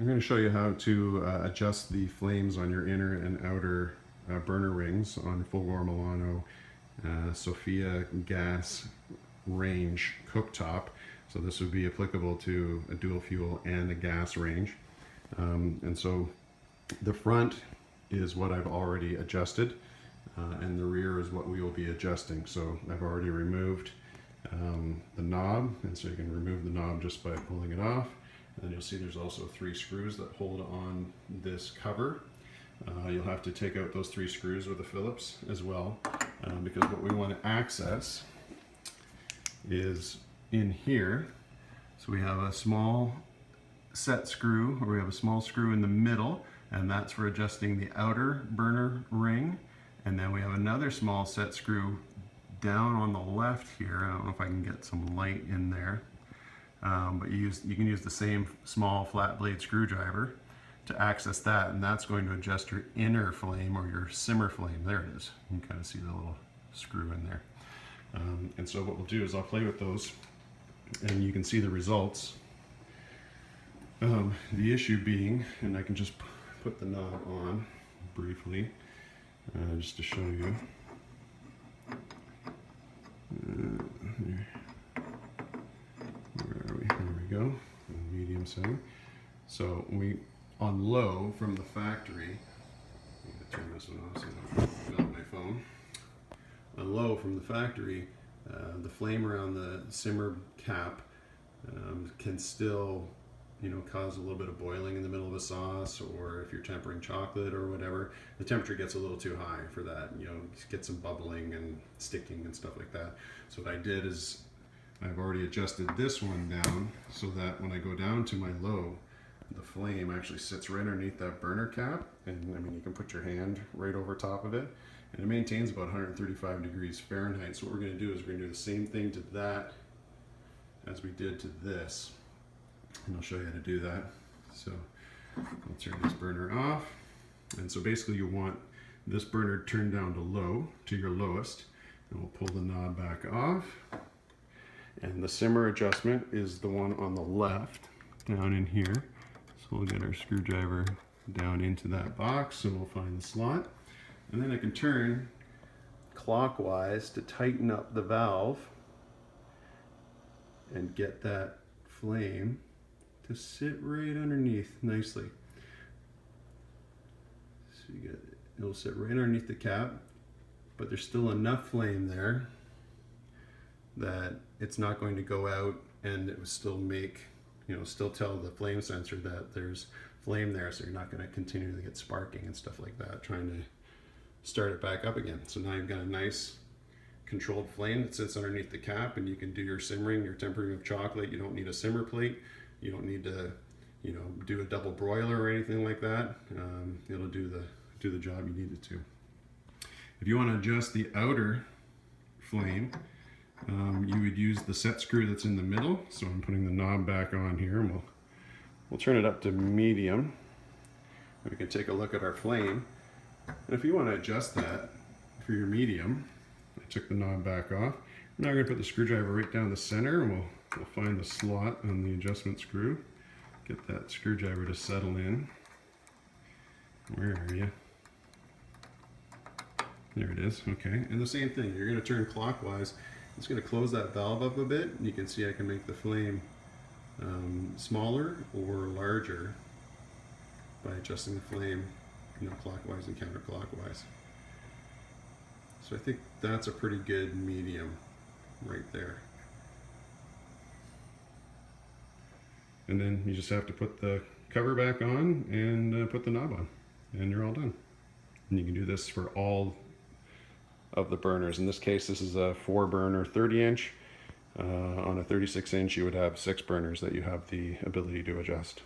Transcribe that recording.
I'm going to show you how to adjust the flames on your inner and outer burner rings on Fulgor Milano Sofia gas range cooktop. So this would be applicable to a dual fuel and a gas range. And so the front is what I've already adjusted, and the rear is what we will be adjusting. So I've already removed the knob, and so you can remove the knob just by pulling it off. And then you'll see there's also 3 screws that hold on this cover. You'll have to take out those 3 screws with a Phillips as well, because what we want to access is in here. So we have a small set screw, or we have a small screw in the middle, and that's for adjusting the outer burner ring. And then we have another small set screw down on the left here. I don't know if I can get some light in there. But you can use the same small flat blade screwdriver to access that, and that's going to adjust your inner flame or your simmer flame. There it is. You can kind of see the little screw in there. And so what we'll do is I'll play with those, and you can see the results. The issue being, and I can just put the knob on briefly, just to show you. There we go, medium setting. So on low from the factory, I'm going to turn this one off so I don't fill my phone. On low from the factory, the flame around the simmer cap can still, cause a little bit of boiling in the middle of a sauce, or if you're tempering chocolate or whatever, the temperature gets a little too high for that. Get some bubbling and sticking and stuff like that. So what I did is I've already adjusted this one down so that when I go down to my low, the flame actually sits right underneath that burner cap, and I mean, you can put your hand right over top of it, and it maintains about 135 degrees Fahrenheit. So what we're going to do is we're going to do the same thing to that as we did to this, and I'll show you how to do that. So I'll turn this burner off, and so basically you want this burner turned down to low, to your lowest, and we'll pull the knob back off. And the simmer adjustment is the one on the left, down in here. So we'll get our screwdriver down into that box, and we'll find the slot. And then I can turn clockwise to tighten up the valve and get that flame to sit right underneath nicely. So it'll sit right underneath the cap, but there's still enough flame there that it's not going to go out, and it will still make, still tell the flame sensor that there's flame there, so you're not going to continue to get sparking and stuff like that, trying to start it back up again. So now you've got a nice controlled flame that sits underneath the cap, and you can do your simmering, your tempering of chocolate. You don't need a simmer plate. You don't need to, do a double broiler or anything like that. It'll do the job you need it to. If you want to adjust the outer flame, you would use the set screw that's in the middle. So I'm putting the knob back on here, and we'll turn it up to medium. We can take a look at our flame. And if you want to adjust that for your medium, I took the knob back off. Now I'm going to put the screwdriver right down the center, and we'll find the slot on the adjustment screw. Get that screwdriver to settle in. Where are you? There it is. Okay. And the same thing, you're going to turn clockwise. It's going to close that valve up a bit, and you can see I can make the flame smaller or larger by adjusting the flame, clockwise and counterclockwise. So I think that's a pretty good medium right there. And then you just have to put the cover back on and put the knob on, and you're all done. And you can do this for all of the burners. In this case, this is a 4-burner 30-inch. On a 36-inch, you would have 6 burners that you have the ability to adjust.